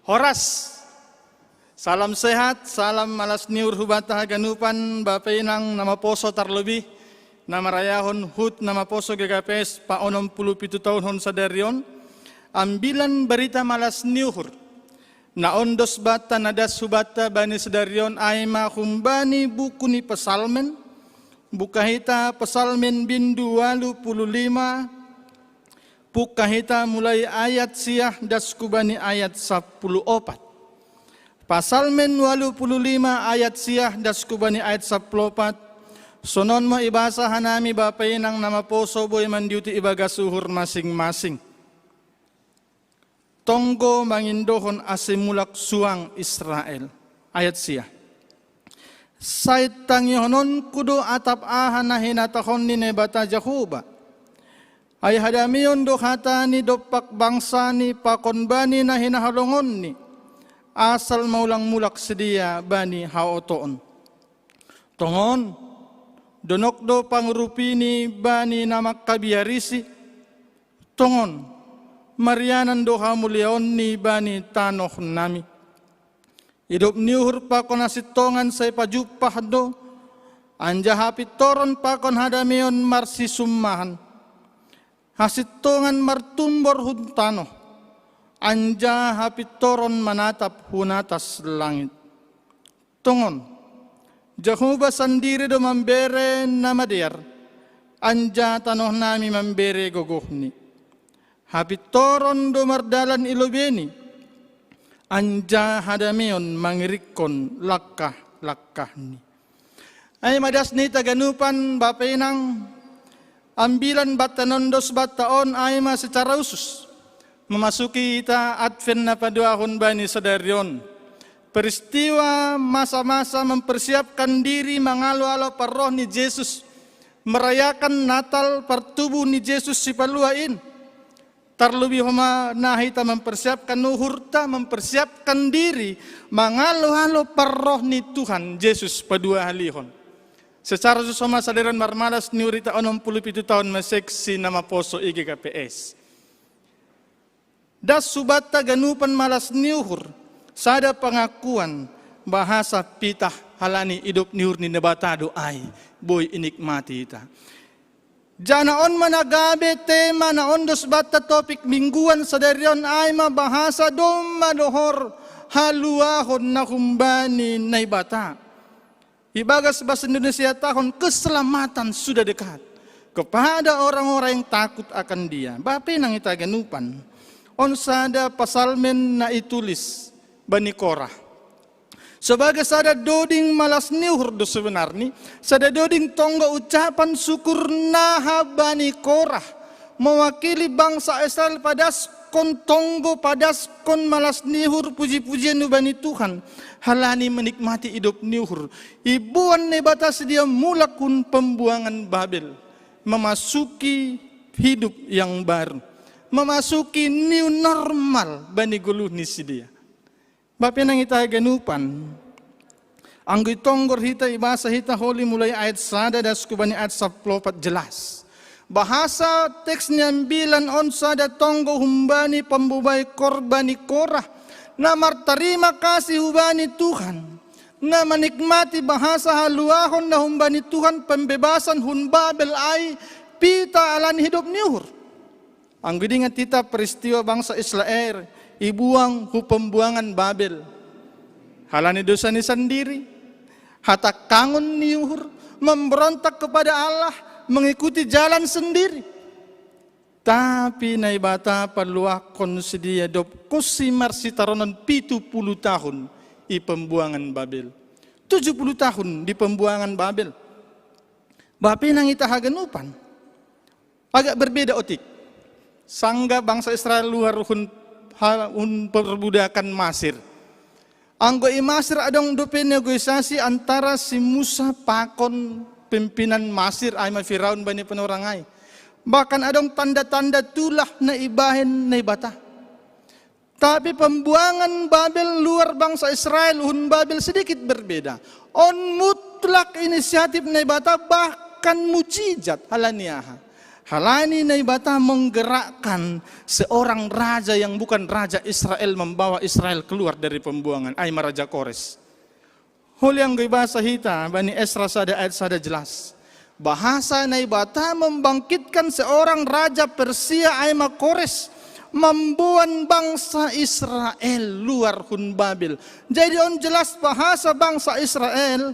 Horas. Salam sehat, salam malas niur hubata ganupan Bapak Inang nama poso terlebih nama rayahon hut nama poso GKPS pa 67 tahun hon sadarion ambilan berita malas niuhur na ondos bata nadas hubata bani sadarion aima humbani buku ni pesalmen bukahita pesalmen bindu 85 bukahita mulai ayat siah das kubani ayat 14. Pasalmen 85 ayat siah das kubani ayat 14. Sonon mo ibasa hanami Bapak Inang nama poso boy mandiuti ibaga suhur masing-masing. Tonggo mangindohon asimulak suang Israel. Ayat siah. Saitang yonon kudo atap aha na hinatahon ni nebata Jahuba. Ay hadamiyon do hatani dopak bangsa ni pakonbani na hinahalongon ni. Asal maulang mulak sedia bani haotoon. Tongon, donok do pangurupini bani namak kabiarisi. Tongon, marianan do hamuliaon ni bani tanoh nami. Hidup niuhur pakon asitongan say pajupah do. Anja hapit toron pakon hadamion marsi summahan. Hasitongan martumbor huntanoh. Anja hapit toron manatap hunatas langit. Tungon, Jehovah sendiri do membere nama diar. Anja tanoh nami membere gogohni. Hapit toron do mardalan ilobeni. Anja hadamion mangirikon lakkah-lakkahni. Ay madas ni taganupan Bapak Inang. Ambilan batanondos bataon ay secara khusus. Memasuki kita Advent na paduahon bani sadarion. Peristiwa masa-masa mempersiapkan diri mangalo-alo paroh ni Yesus. Merayakan Natal pertubuh ni Yesus si paluain. Terlebih homa nahita mempersiapkan nuhurta, mempersiapkan diri mangalo-alo paroh ni Tuhan Yesus padua halihon. Secara susoma sadaran marmalas ni urita 67 tahun maseksi nama poso IGKPS. Das subata ganupan malas niuhur, sada pengakuan bahasa pitah halani hidup niur ni nebata doai, boy inikmati ita. Jana on managabe tema na ondos bata topik mingguan sadarion ay bahasa dom madohor haluahon na kumbani na ibata. Ibagas bahasa Indonesia tahun keselamatan sudah dekat kepada orang-orang yang takut akan dia. Bapak nang ita ganupan. On sada pasalmen na itulis bani Korah. Sebagai sada doding malas niuhur do sebenarnya, sada doding tonggo ucapan syukur naha bani Korah. Mewakili bangsa Israel padas kon tonggo padas kon malas niuhur puji-pujian bani Tuhan. Halani menikmati hidup niuhur. Ibuan nebata sedia mulakun pembuangan Babel. Memasuki hidup yang baru. Memasuki new normal bani guluh ni sidia. Bapak nang ita ganupan. Anggoy tonggor hita ibasa hita holi mulai ayat sada das kubani ayat 14 jelas. Bahasa teksnya bilan on sada tonggo humbani pembubay korbani Korah. Na martarima kasih hubani Tuhan. Na menikmati bahasa haluahon na humbani Tuhan pembebasan hun Babel ay pita alan hidup niuhur. Ang gidingat kita peristiwa bangsa Israel, ibuang pembuangan Babel. Halani dosa ni sendiri, hatak kangon niuhur, memberontak kepada Allah, mengikuti jalan sendiri. Tapi naibata paluah konsidia dop kusimar sitaronan 70 tahun di pembuangan Babel. 70 tahun di pembuangan Babel. Bapak nang ita haganupan. Agak berbeda otik. Sangga bangsa Israel luar hun perbudakan Masir. Anggo Masir adong dope negosiasi antara si Musa pakon pimpinan Masir ay Firaun bani penorangai. Bahkan adong tanda-tanda tulah na ibahin na ibata. Tapi pembuangan Babel luar bangsa Israel hun Babel sedikit berbeda. On mutlak inisiatif na ibata bahkan mujizat halaniaha. Halani na ibata menggerakkan seorang raja yang bukan raja Israel membawa Israel keluar dari pembuangan. Ay Raja Kores. Huli ang bahasa hita, Bani Esra sada ayat sada jelas. Bahasa na ibata membangkitkan seorang raja Persia ay Kores. Membuan bangsa Israel luar hun Babel. Jadi on jelas bahasa bangsa Israel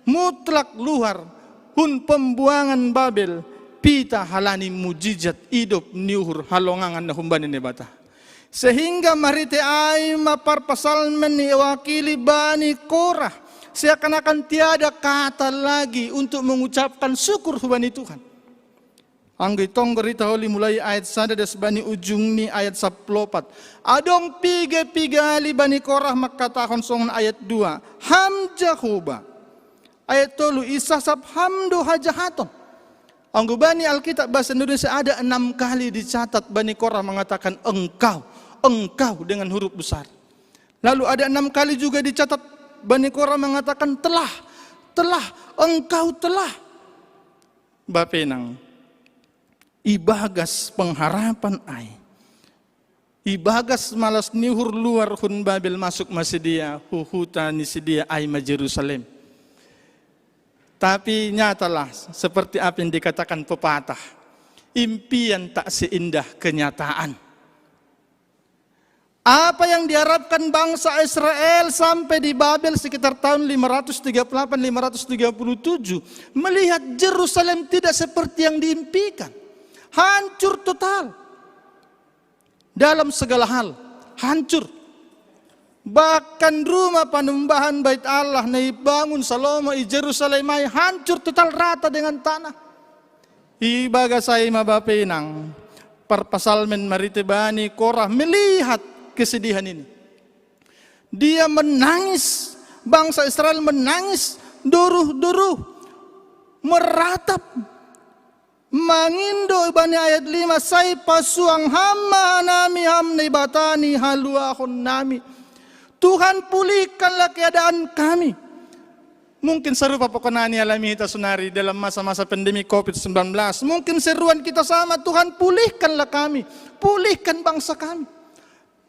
mutlak luar hun pembuangan Babel. Pita halani mujizat hidup niuhur halongangan na humbani ni bata. Sehingga marite ay maparpasal meniwakili Bani Korah. Seakan-akan tiada kata lagi untuk mengucapkan syukur hubani Tuhan. Ang gitong gerita holi mulai ayat 1 des Bani ujung ni ayat 14. Adong piga-pigali Bani Korah makatahon songon ayat 2. Ham Jahoba. Ayat 3 isasap hamdo hajahaton. Ang Bani Alkitab bahasa Indonesia ada 6 kali dicatat Bani Korah mengatakan engkau dengan huruf besar. Lalu ada 6 kali juga dicatat Bani Korah mengatakan telah, engkau telah. Bapenang, ibagas pengharapan ai. Ibagas malas nihur luar hun Babel masuk masidia huhuta nisidia ai ma Jerusalem. Tapi nyatalah seperti apa yang dikatakan pepatah, impian tak seindah kenyataan. Apa yang diharapkan bangsa Israel sampai di Babel sekitar tahun 538-537, melihat Yerusalem tidak seperti yang diimpikan. Hancur total. Dalam segala hal, hancur. Bahkan rumah panumbahan bait Allah na ibangun Salomo i Jerusalem ay hancur total rata dengan tanah. Ibaga saya mabapinang parpasalmen marite Bani Korah melihat kesedihan ini. Dia menangis, bangsa Israel menangis, duruh-duruh, meratap. Mangindo Bani ayat 5, say pasuang hama nami hamne batani haluahon nami. Tuhan pulihkanlah keadaan kami. Mungkin serupa pokonani alami kita sunari dalam masa-masa pandemi COVID-19. Mungkin seruan kita sama, Tuhan pulihkanlah kami. Pulihkan bangsa kami.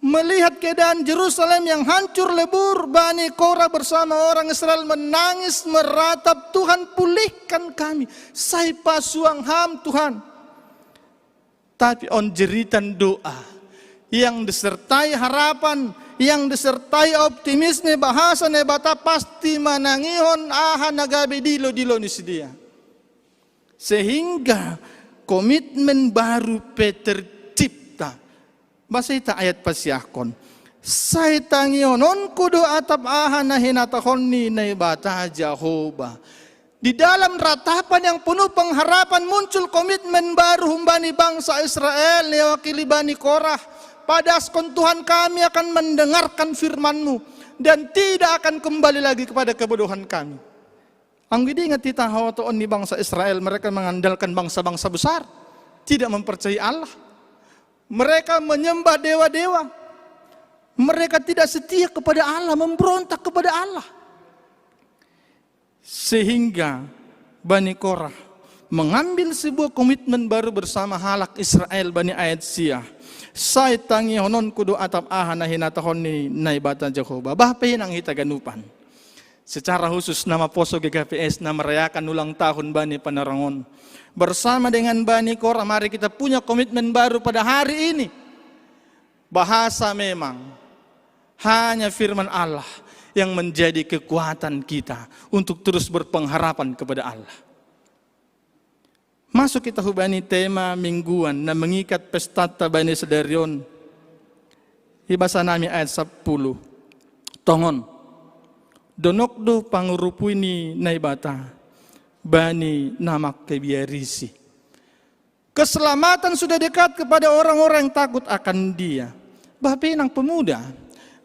Melihat keadaan Jerusalem yang hancur lebur, Bani Korah bersama orang Israel menangis, meratap, Tuhan pulihkan kami. Saya pasuang ham Tuhan. Tapi on jeritan doa yang disertai harapan, yang disertai optimisme bahasa nebata pasti manangihon aha nagabe dilo ni sedia. Sehingga komitmen baru tercipta. Basa ita ayat pasiakon. Say tangihon kudo atap aha na hinatahon ni nebata Jehovah. Di dalam ratapan yang penuh pengharapan muncul komitmen baru humbani bangsa Israel lewakili Bani Korah. Padaskon Tuhan kami akan mendengarkan firman-Mu dan tidak akan kembali lagi kepada kebodohan kami. Ang ingat kita hawatoon ni bangsa Israel, mereka mengandalkan bangsa-bangsa besar, tidak mempercayai Allah. Mereka menyembah dewa-dewa. Mereka tidak setia kepada Allah, memberontak kepada Allah. Sehingga Bani Korah mengambil sebuah komitmen baru bersama halak Israel Bani ayat Siyah. Say tangi honon kudu atap aha na hinatahon ni naibata Jehovah. Bahpahin ang hitaganupan. Secara khusus nama Poso GKPS na merayakan ulang tahun Bani Panarangon. Bersama dengan Bani Korah, mari kita punya komitmen baru pada hari ini. Bahasa memang hanya firman Allah yang menjadi kekuatan kita untuk terus berpengharapan kepada Allah. Masuk kita hubani tema mingguan na mengikat pestata Bani Sedarion. Ibasa nami ayat 10. Tongon. Donokdo pangurupui ni naibata. Bani namak kebiarisi. Keselamatan sudah dekat kepada orang-orang yang takut akan dia. Bapinang pemuda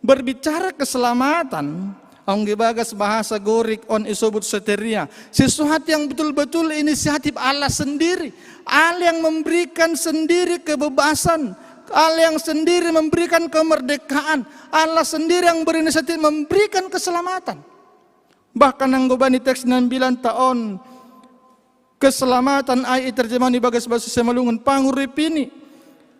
berbicara keselamatan. Ang gibagas bahasa gorik on isobut seteria. Sesuatu yang betul-betul inisiatif Allah sendiri. Allah yang memberikan sendiri kebebasan. Allah yang sendiri memberikan kemerdekaan. Allah sendiri yang berinisiatif memberikan keselamatan. Bahkan ang gubani teks 9 tahun Keselamatan ay terjemahan di bagas bahasa Semalungun panguripini.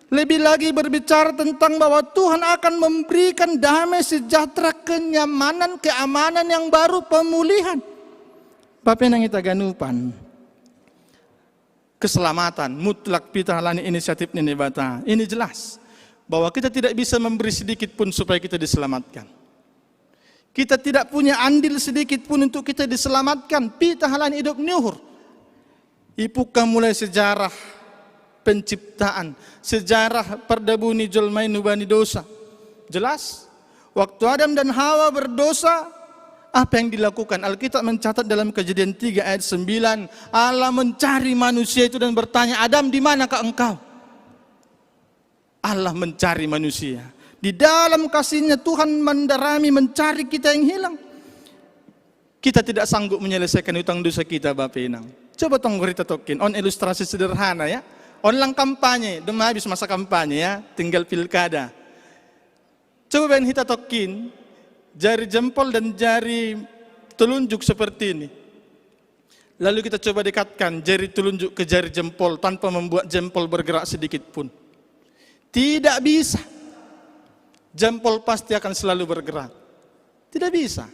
Lebih lagi berbicara tentang bahwa Tuhan akan memberikan damai sejahtera, kenyamanan, keamanan yang baru, pemulihan. Bapak nang kita ganupan. Keselamatan mutlak pita halani inisiatif ini bata. Ini jelas bahwa kita tidak bisa memberi sedikit pun supaya kita diselamatkan. Kita tidak punya andil sedikit pun untuk kita diselamatkan. Pita halani hidup niuhur. Ipuka mulai sejarah penciptaan, sejarah perdabuni jolmai nubani dosa. Jelas, waktu Adam dan Hawa berdosa, apa yang dilakukan? Alkitab mencatat dalam Kejadian 3 ayat 9, Allah mencari manusia itu dan bertanya, Adam, di manakah engkau? Allah mencari manusia. Di dalam kasihnya Tuhan mendarami mencari kita yang hilang. Kita tidak sanggup menyelesaikan hutang dosa kita, Bapak Inang. Coba tong cerita tokin, on ilustrasi sederhana ya. Online kampanye, udah habis masa kampanye ya, tinggal pilkada. Coba kita tokin, jari jempol dan jari telunjuk seperti ini. Lalu kita coba dekatkan jari telunjuk ke jari jempol tanpa membuat jempol bergerak sedikit pun. Tidak bisa. Jempol pasti akan selalu bergerak. Tidak bisa.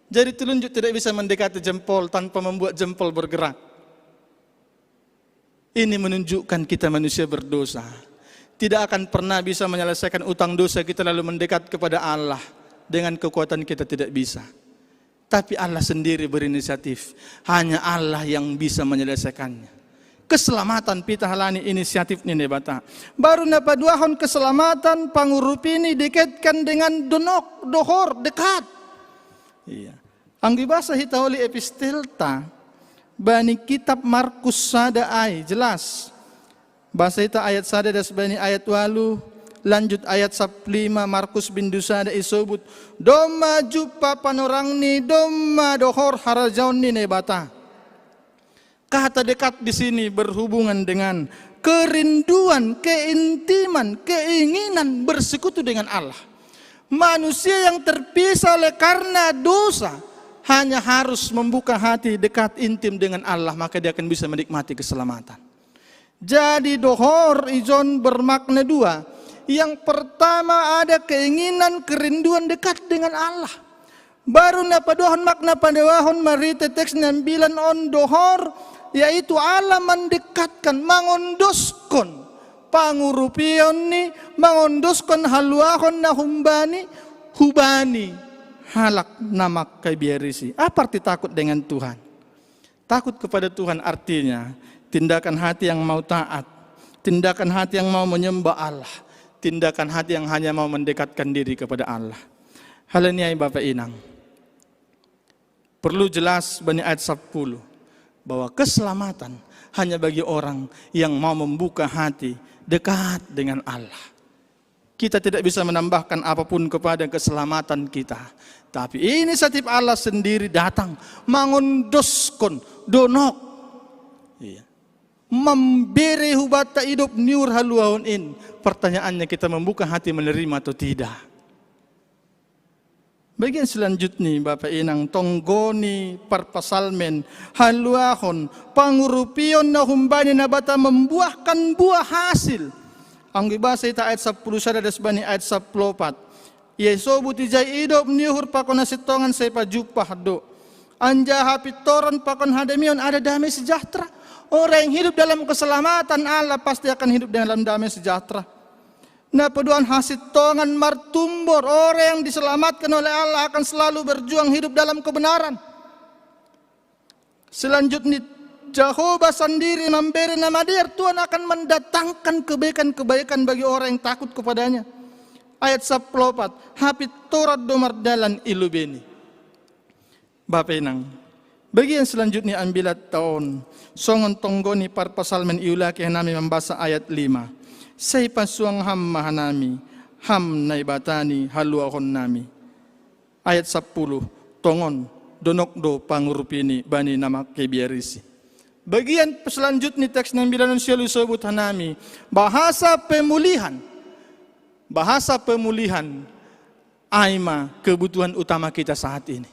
Jari telunjuk tidak bisa mendekati jempol tanpa membuat jempol bergerak. Ini menunjukkan kita manusia berdosa. Tidak akan pernah bisa menyelesaikan utang dosa kita lalu mendekat kepada Allah. Dengan kekuatan kita tidak bisa. Tapi Allah sendiri berinisiatif. Hanya Allah yang bisa menyelesaikannya. Keselamatan pita halani inisiatif ini bata. Baru napaduahon keselamatan pangurupini dekatkan dengan dohor, dekat. Iya. Anggi bahasa hitauli epistelta. Bani kitab Markus sada ay, jelas. Bahasa ita ayat sada das bani ayat walu, lanjut ayat 15 Markus bindu sada isobut. Doma jupa panorang ni doma dohor harajaun ni nebata. Kata dekat di sini berhubungan dengan kerinduan, keintiman, keinginan bersekutu dengan Allah. Manusia yang terpisah oleh karena dosa hanya harus membuka hati dekat intim dengan Allah, maka dia akan bisa menikmati keselamatan. Jadi dohor ijon bermakna dua. Yang pertama ada keinginan, kerinduan dekat dengan Allah. Baru napadohon makna padawahon marite teks 9 on dohor, yaitu Allah mendekatkan, mangondoskon pangurupion ni, mangondoskon haluahon na hubani. Halak namak kay biarisi. Apa arti takut dengan Tuhan? Takut kepada Tuhan artinya tindakan hati yang mau taat, tindakan hati yang mau menyembah Allah, tindakan hati yang hanya mau mendekatkan diri kepada Allah. Hal ini ay Bapak Inang, perlu jelas bani ayat 10 bahwa keselamatan hanya bagi orang yang mau membuka hati dekat dengan Allah. Kita tidak bisa menambahkan apapun kepada keselamatan kita. Tapi inisiatif Allah sendiri datang. Mangondoskon, donok. Iya. Memberi hubata hidup niur haluaun in. Pertanyaannya kita membuka hati menerima atau tidak. Bagian selanjutnya Bapak Inang. Tonggoni parpasalmen haluahon. Pangurupion na humbani nabata membuahkan buah hasil. Ang ibasa ita ayat 10 sada dasbani ayat 14. Yeso buti jay idop niuhur pakon nasitongan sa ipajupah do. Anja hapitoran pakon hadamion ada damai sejahtera. Orang yang hidup dalam keselamatan Allah pasti akan hidup dalam damai sejahtera. Napaduan hasitongan martumbor. Orang yang diselamatkan oleh Allah akan selalu berjuang hidup dalam kebenaran. Selanjutnya Jehovah sendiri memberi nama dia, Tuhan akan mendatangkan kebaikan-kebaikan bagi orang yang takut kepadanya. Ayat 14, hapit torat domar dalan ilubeni. Bapak Inang, bagian selanjutnya ambilat tahun, songon tonggoni parpasalmen iulaki hanami membaca ayat 5. Say pasuang ham mahanami, ham naibatani haluahon nami. Ayat 10, tongon, donok do pangurupini bani nama kebiarisi. Bagian selanjutnya teks 9 sialu sebut hanami bahasa pemulihan. Bahasa pemulihan aima kebutuhan utama kita saat ini.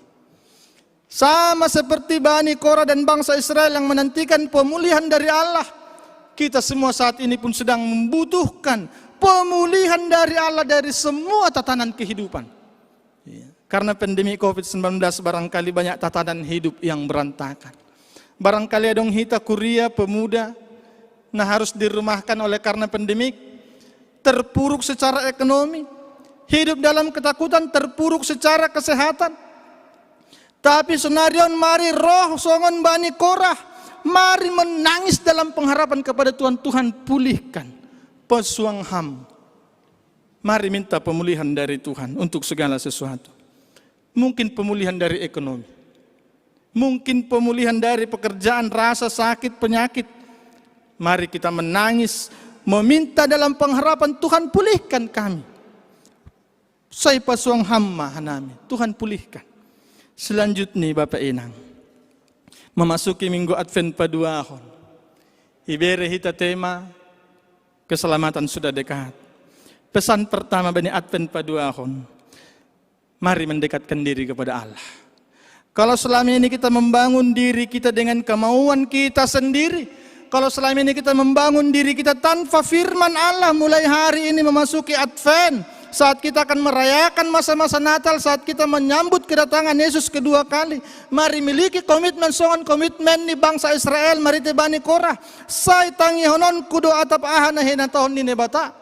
Sama seperti Bani Korah dan bangsa Israel yang menantikan pemulihan dari Allah. Kita semua saat ini pun sedang membutuhkan pemulihan dari Allah dari semua tatanan kehidupan. Karena pandemi COVID-19 barangkali banyak tatanan hidup yang berantakan. Barangkali ada hita kuria pemuda nah harus dirumahkan oleh karena pandemik, terpuruk secara ekonomi, hidup dalam ketakutan, terpuruk secara kesehatan. Tapi senarion mari roh songon Bani Korah, mari menangis dalam pengharapan kepada Tuhan. Tuhan pulihkan pesuang ham. Mari minta pemulihan dari Tuhan untuk segala sesuatu. Mungkin pemulihan dari ekonomi, mungkin pemulihan dari pekerjaan, rasa sakit, penyakit. Mari kita menangis, meminta dalam pengharapan, Tuhan pulihkan kami. Saya pesuang hamma hanami, Tuhan pulihkan. Selanjutnya Bapak Inang, memasuki minggu Advent paduahon. Ibere hita tema keselamatan sudah dekat. Pesan pertama Bani Advent paduahon, mari mendekatkan diri kepada Allah. Kalau selama ini kita membangun diri kita dengan kemauan kita sendiri, kalau selama ini kita membangun diri kita tanpa firman Allah, mulai hari ini memasuki Advent, saat kita akan merayakan masa-masa Natal, saat kita menyambut kedatangan Yesus kedua kali, mari miliki komitmen songan komitmen ni bangsa Israel, mari te Bani Korah, saya tangi honon kudo atap ahana hena tahun ini bata.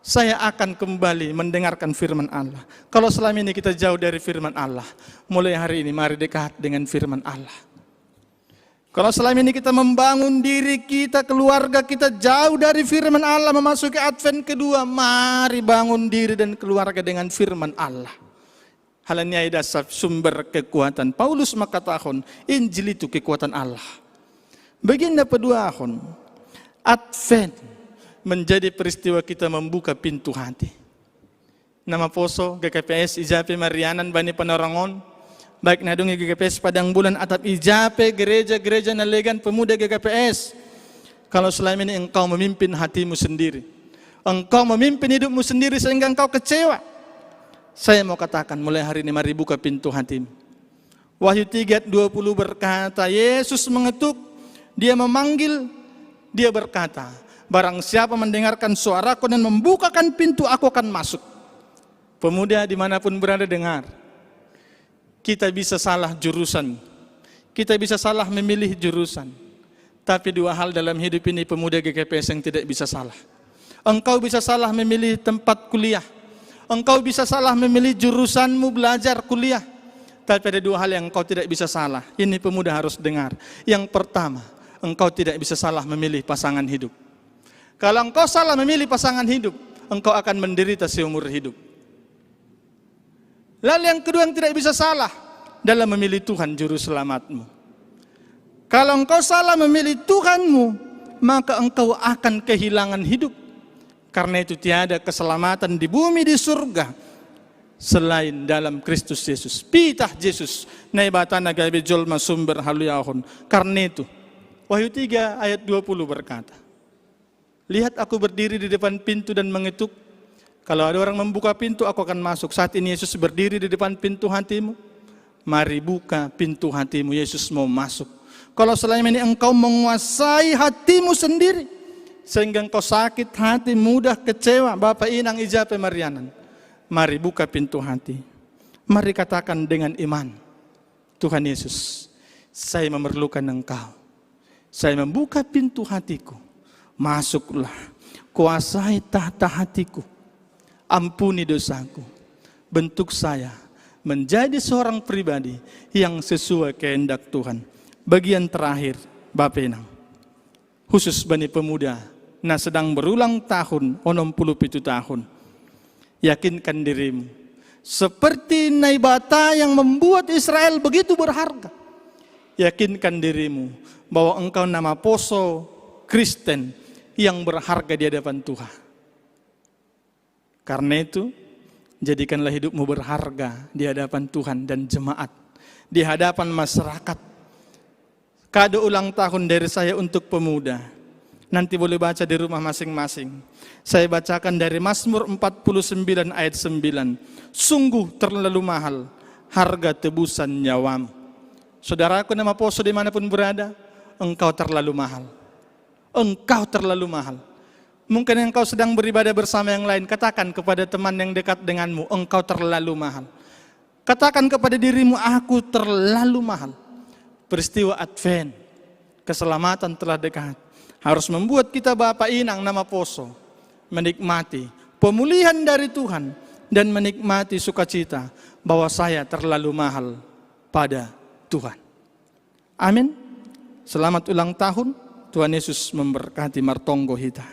Saya akan kembali mendengarkan firman Allah. Kalau selama ini kita jauh dari firman Allah, mulai hari ini mari dekat dengan firman Allah. Kalau selama ini kita membangun diri kita, keluarga kita jauh dari firman Allah, memasuki Advent kedua, mari bangun diri dan keluarga dengan firman Allah. Halanya dasar sumber kekuatan. Paulus makatahon, Injil itu kekuatan Allah. Baginda peduahon, Advent menjadi peristiwa kita membuka pintu hati. Nama poso GKPS Ijape Marianan Bani Panorangon, baik nadung GKPS Padang Bulan atap Ijape gereja-gereja nalegan pemuda GKPS. Kalau selama ini engkau memimpin hatimu sendiri, engkau memimpin hidupmu sendiri sehingga engkau kecewa, saya mau katakan mulai hari ini mari buka pintu hatimu. Wahyu 3:20 berkata, Yesus mengetuk, dia memanggil, dia berkata, barang siapa mendengarkan suaraku dan membukakan pintu, aku akan masuk. Pemuda dimanapun berada dengar, kita bisa salah jurusan, kita bisa salah memilih jurusan. Tapi dua hal dalam hidup ini pemuda GKPS yang tidak bisa salah. Engkau bisa salah memilih tempat kuliah, engkau bisa salah memilih jurusanmu belajar kuliah. Tapi ada dua hal yang engkau tidak bisa salah. Ini pemuda harus dengar. Yang pertama, engkau tidak bisa salah memilih pasangan hidup. Kalau engkau salah memilih pasangan hidup, engkau akan menderita seumur hidup. Lalu yang kedua yang tidak bisa salah dalam memilih Tuhan juru selamatmu. Kalau engkau salah memilih Tuhanmu, maka engkau akan kehilangan hidup. Karena itu tiada keselamatan di bumi di surga selain dalam Kristus Yesus. Pitah Yesus naibatana gabe jolma sumber haluyahon. Karena itu Wahyu 3 ayat 20 berkata, lihat aku berdiri di depan pintu dan mengetuk. Kalau ada orang membuka pintu, aku akan masuk. Saat ini Yesus berdiri di depan pintu hatimu. Mari buka pintu hatimu, Yesus mau masuk. Kalau selama ini engkau menguasai hatimu sendiri, sehingga engkau sakit hati, mudah kecewa, Bapak Inang Ijape Marianan, mari buka pintu hati. Mari katakan dengan iman, Tuhan Yesus, saya memerlukan engkau. Saya membuka pintu hatiku, masuklah, kuasai tahta hatiku. Ampuni dosaku, bentuk saya menjadi seorang pribadi yang sesuai kehendak Tuhan. Bagian terakhir, Bapak Inang, khusus Bani Pemuda, nah sedang berulang tahun, 67 tahun. Yakinkan dirimu, seperti Naibata yang membuat Israel begitu berharga. Yakinkan dirimu bahwa engkau nama poso Kristen yang berharga di hadapan Tuhan. Karena itu, jadikanlah hidupmu berharga di hadapan Tuhan dan jemaat, di hadapan masyarakat. Kado ulang tahun dari saya untuk pemuda. Nanti boleh baca di rumah masing-masing. Saya bacakan dari Mazmur 49 ayat 9. Sungguh terlalu mahal harga tebusan nyawamu. Saudaraku nama Poso dimanapun berada, engkau terlalu mahal. Engkau terlalu mahal. Mungkin engkau sedang beribadah bersama yang lain, katakan kepada teman yang dekat denganmu, engkau terlalu mahal. Katakan kepada dirimu, aku terlalu mahal. Peristiwa Advent, keselamatan telah dekat. Harus membuat kita Bapak Inang nama Poso menikmati pemulihan dari Tuhan dan menikmati sukacita bahwa saya terlalu mahal pada Tuhan. Amin. Selamat ulang tahun. Tuhan Yesus memberkati Martonggo Hita.